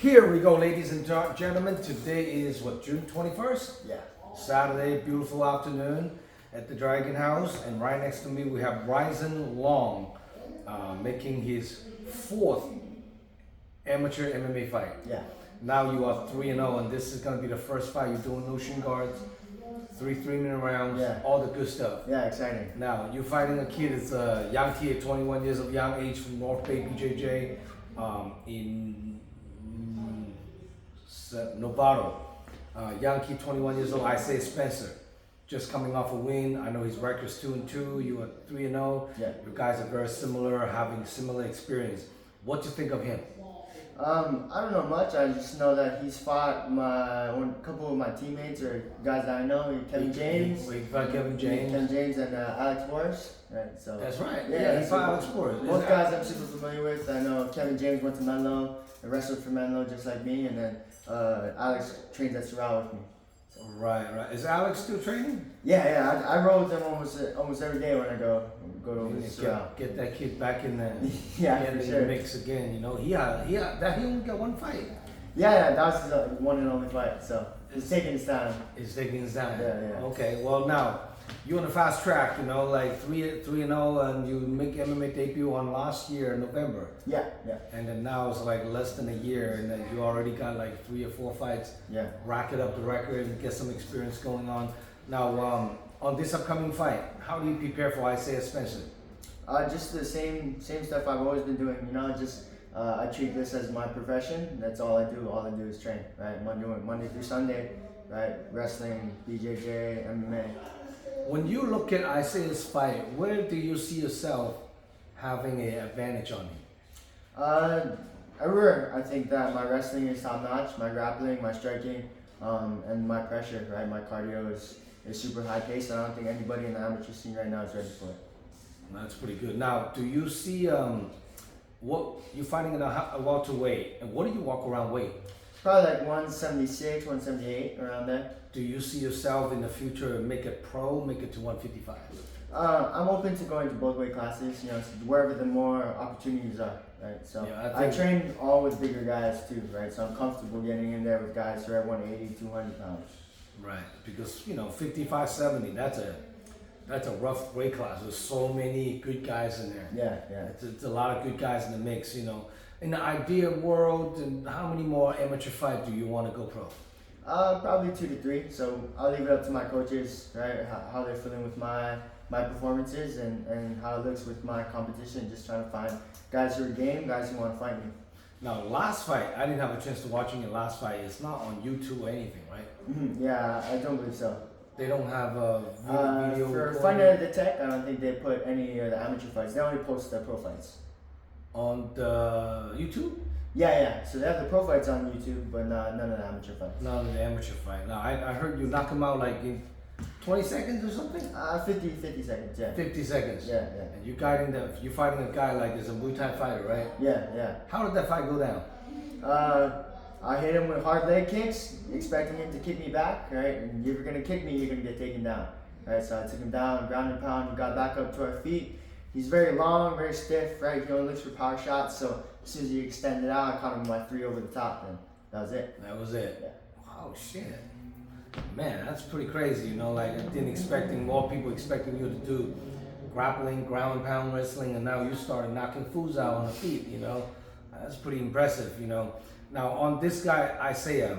Here we go, ladies and gentlemen. Today is what, June 21st? Yeah. Saturday, beautiful afternoon at the Dragon House. And right next to me we have Rysan Leong making his fourth amateur MMA fight. Yeah. Now you are 3-0, and this is going to be the first fight. You're doing no shin guards, three 3-minute rounds, Yeah. all the good stuff. Yeah, exciting. Now, you're fighting a kid that's a young kid, 21 years of young age from North Bay, BJJ, in Novato. Young kid, 21 years old, Isaiah Spencer. Just coming off a win. I know his record's 2-2, you are 3-0. Yeah. You guys are very similar, having similar experience. What do you think of him? I don't know much. I just know that he's fought a couple of my teammates or guys that I know. Kevin James. We fought Kevin James. Kevin James and Alex Morris. Right. So. That's right. Yeah, he fought Alex Morris. Both guys I'm super familiar with. I know Kevin James went to Menlo, wrestled for Menlo just like me, and then Alex trains at Sorrel with me. Right. Is Alex still training? Yeah. I roll with him almost every day when I go to Sorrel. Get that kid back in there. Yeah, get for in sure. the mix again. You know, he only got one fight. Yeah, that was his one and only fight. So he's taking his time. He's taking his time. Yeah. Okay. Well, now you're on a fast track. You know, like 3-0, and you make MMA debut on last year in November. Yeah. And then now it's like less than a year, and then you already got like 3 or 4 fights. Yeah. Rack it up the record and get some experience going on. Now, on this upcoming fight, how do you prepare for Isaiah Spencer? Just the same stuff I've always been doing. You know, just I treat this as my profession. That's all I do. All I do is train. Right, Monday through Sunday. Right, wrestling, BJJ, MMA. When you look at Isaiah's fight, where do you see yourself having an advantage on him? Everywhere. I think that my wrestling is top notch. My grappling, my striking, and my pressure. Right, my cardio is super high paced. I don't think anybody in the amateur scene right now is ready for it. That's pretty good. Now, do you see what you're fighting in a welterweight, and what do you walk around weight? Probably like 176, 178, around there. Do you see yourself in the future make it pro, make it to 155? I'm open to going to both weight classes, you know, wherever the more opportunities are, right? So Yeah, I train all with bigger guys too, right? So I'm comfortable getting in there with guys who are 180, 200 pounds. Right, because 55, 70, that's a rough weight class. There's so many good guys in there. Yeah. It's a lot of good guys in the mix, In the ideal world, and how many more amateur fights do you want to go pro? Probably 2 to 3. So I'll leave it up to my coaches, right? How they're feeling with my performances and how it looks with my competition. Just trying to find guys who are game, guys who want to fight me. Now, last fight, I didn't have a chance to watching your last fight. It's not on YouTube or anything, right? Mm-hmm. Yeah, I don't believe so. They don't have a video for recording? Fight Night at the Tech, I don't think they put any of the amateur fights. They only post the pro fights. On the YouTube? Yeah. So they have the pro fights on YouTube, but none of the amateur fights. None of the amateur fight. Now, I heard you knock him out like in 20 seconds or something? 50 seconds, yeah. 50 seconds? Yeah. And you're fighting a guy like as a Muay Thai fighter, right? Yeah. How did that fight go down? I hit him with hard leg kicks, expecting him to kick me back, right? And if you're gonna kick me, you're gonna get taken down, right? So I took him down, ground and pound, we got back up to our feet. He's very long, very stiff, right? He only looks for power shots, so as soon as he extended out, I caught him with my 3 over the top, and that was it. That was it? Yeah. Oh, shit. Man, that's pretty crazy, like I didn't expecting, more people expecting you to do grappling, ground and pound wrestling, and now you started knocking fools out on the feet, That's pretty impressive, Now, on this guy, Isaiah,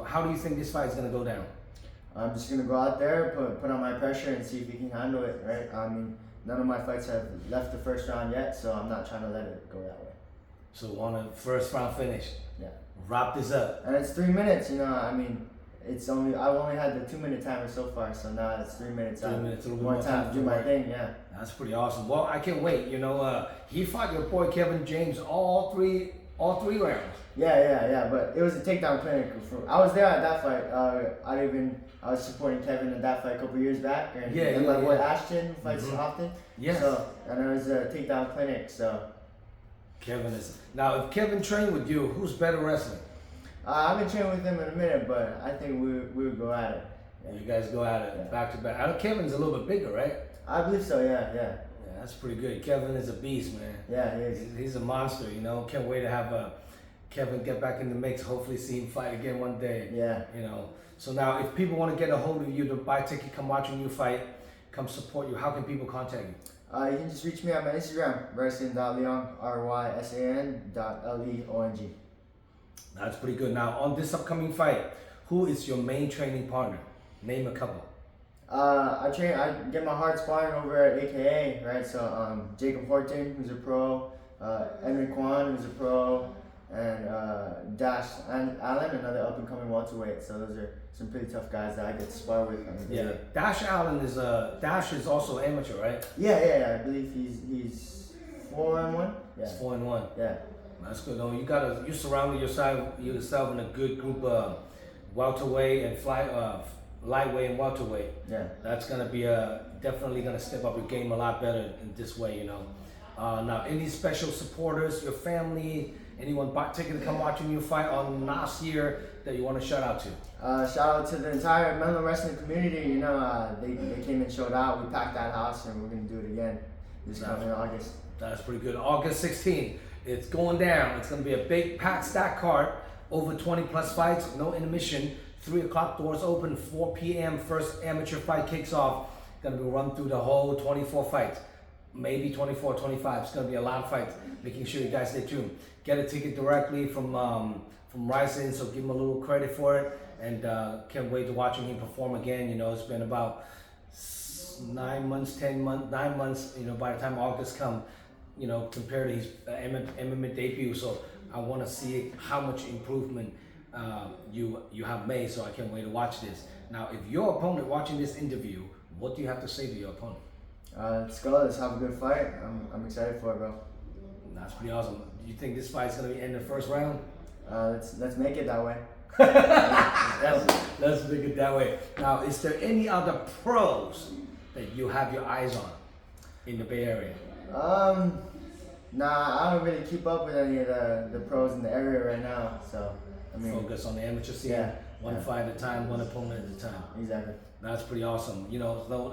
how do you think this fight is going to go down? I'm just going to go out there, put on my pressure, and see if he can handle it, right? I mean, none of my fights have left the first round yet, so I'm not trying to let it go that way. So on a first round finish? Yeah. Wrap this up. And it's 3 minutes, I mean, I've only had the 2-minute timer so far, so now it's 3 minutes. 3 minutes, a little bit more more time to do my thing, yeah. That's pretty awesome. Well, I can't wait, he fought your boy Kevin James all three rounds. Yeah, but it was a takedown clinic. I was there at that fight. I was supporting Kevin at that fight a couple years back, and my boy Ashton fights often. Yes. So, and it was a takedown clinic. So, Kevin is now. If Kevin trained with you, who's better wrestling? I've been training with him in a minute, but I think we would go at it. Yeah. You guys go at it back to back. I know Kevin's a little bit bigger, right? I believe so. Yeah. Yeah, that's pretty good. Kevin is a beast, man. Yeah, he is. He's a monster. Can't wait to have Kevin get back in the mix. Hopefully see him fight again one day. Yeah. You know. So now, if people want to get a hold of you to buy a ticket, come watch you fight, come support you, how can people contact you? You can just reach me on my Instagram, Rysan.Leong, RYSAN.LEONG. That's pretty good. Now, on this upcoming fight, who is your main training partner? Name a couple. I get my hard sparring over at AKA, right? So Jacob Horton, who's a pro, Henry Kwan, who's a pro, and Dash and Allen, another up and coming welterweight. So those are some pretty tough guys that I get to spar with. Yeah, Dash Allen is Dash is also amateur, right? Yeah. I believe he's 4-1. Yeah. He's 4-1. Yeah. That's good. No, you surrounded yourself in a good group of welterweight and lightweight and welterweight. Yeah. That's gonna be definitely gonna step up your game a lot better in this way, you know. Now, any special supporters, your family, anyone bought ticket to come watching you fight on last year that you want to shout out to? Shout out to the entire Menlo wrestling community. You know, they came and showed out. We packed that house, and we're gonna do it again this coming August. That's pretty good. August 16th. It's going down. It's gonna be a big packed stack card. Over 20 plus fights, no intermission. 3 o'clock doors open. 4 p.m. first amateur fight kicks off. Gonna be run through the whole 24 fights. Maybe 24, 25. It's gonna be a lot of fights. Making sure you guys stay tuned. Get a ticket directly from Rysan, so give him a little credit for it. And can't wait to watching him perform again. You know, it's been about 9 months. You know, by the time August comes, you know, compared to his MMA debut. So I want to see how much improvement you have made. So I can't wait to watch this. Now, if your opponent watching this interview, what do you have to say to your opponent? Let's go. Let's have a good fight. I'm excited for it, bro. That's pretty awesome. Do you think this fight's gonna be in the first round? Let's make it that way. Let's make it that way. Now, is there any other pros that you have your eyes on in the Bay Area? Nah, I don't really keep up with any of the pros in the area right now. So I mean, focus on the amateur scene. Yeah. One fight at a time, one opponent at a time. Exactly. That's pretty awesome. You know, so,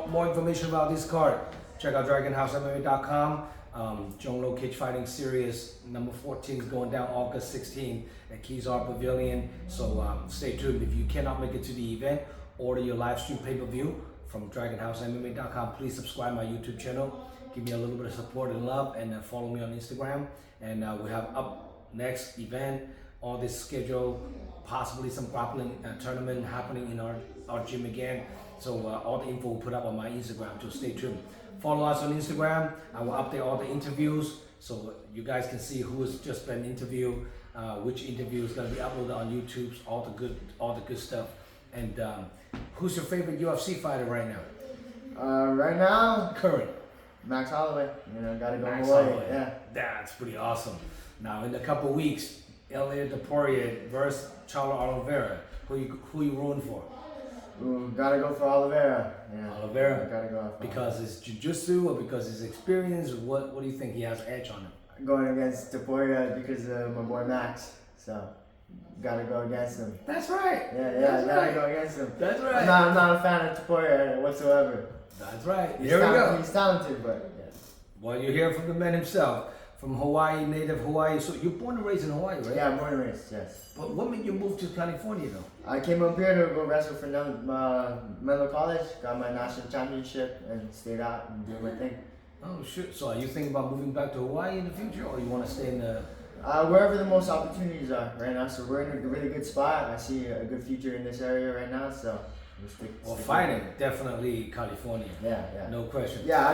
more information about this card, check out DragonHouseMMA.com. Zhong Lo Cage Fighting Series number 14 is going down August 16th at Kezar Pavilion. So stay tuned. If you cannot make it to the event, order your live stream pay-per-view from DragonHouseMMA.com. Please subscribe my YouTube channel. Give me a little bit of support and love, and follow me on Instagram. And we have up next event, all this schedule, possibly some grappling tournament happening in our gym again. So all the info will put up on my Instagram, so stay tuned. Follow us on Instagram. I will update all the interviews so you guys can see who has just been interviewed, which interview is going to be uploaded on YouTube, all the good stuff. And who's your favorite UFC fighter right now? Right now, Current. Max Holloway. You know, gotta go Max away. Holloway. Yeah. That's pretty awesome. Now, in a couple weeks, Elliot DePoirier versus Charlo Oliveira. Who you rooting for? Ooh, gotta go for Oliveira. Yeah. Oliveira? Gotta go for Because it's jiu-jitsu or because his experience? What do you think he has an edge on him? going against Taporia because of my boy Max. So, gotta go against him. That's right. Yeah, That's gotta right. go against him. That's right. I'm not a fan of Taporia whatsoever. That's right. He's Here we go. He's talented, but yeah. Well, you hear from the man himself, from Hawaii, native Hawaii. So you're born and raised in Hawaii, right? Yeah, born and raised, yes. But what made you move to California, though? I came up here to go wrestle for Menlo College, got my national championship, and stayed out and doing my thing. Oh, shit. So are you thinking about moving back to Hawaii in the future, or you want to stay in the... Wherever the most opportunities are right now. So we're in a really good spot. I see a good future in this area right now. So we'll stick. Well, stick fighting, definitely California. Yeah. No question. Yeah,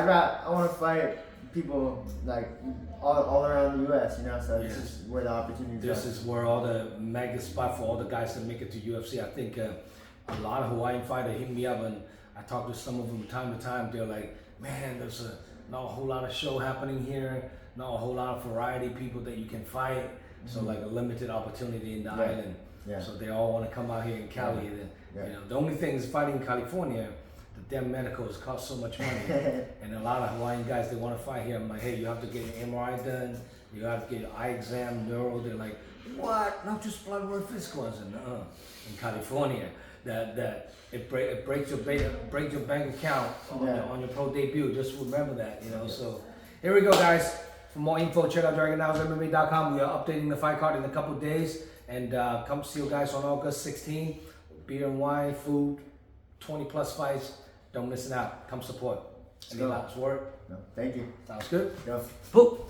I want to fight people like all around the U.S. You know, so this is where the opportunities This are. is where all the mega spot for all the guys that make it to UFC. I think a lot of Hawaiian fighters hit me up, and I talk to some of them from time to time. They're like, man, there's not a whole lot of show happening here, not a whole lot of variety of people that you can fight. So like a limited opportunity in the island. Yeah. So they all want to come out here in Cali. Yeah. You know, the only thing is fighting in California, the damn medicals cost so much money. And a lot of Hawaiian guys, they want to fight here. I'm like, hey, you have to get your MRI done. You have to get your eye exam, neuro. They're like, what? Not just blood work physical. I said, no. In California, it breaks your bank account on your pro debut. Just remember that, you know. So here we go, guys. For more info, check out DragonOutMMA.com. We are updating the fight card in a couple days. And come see you guys on August 16. Beer and wine, food, 20 plus fights. Don't miss it out. Come support. Any last word? No, thank you. Sounds good? Go. Poop.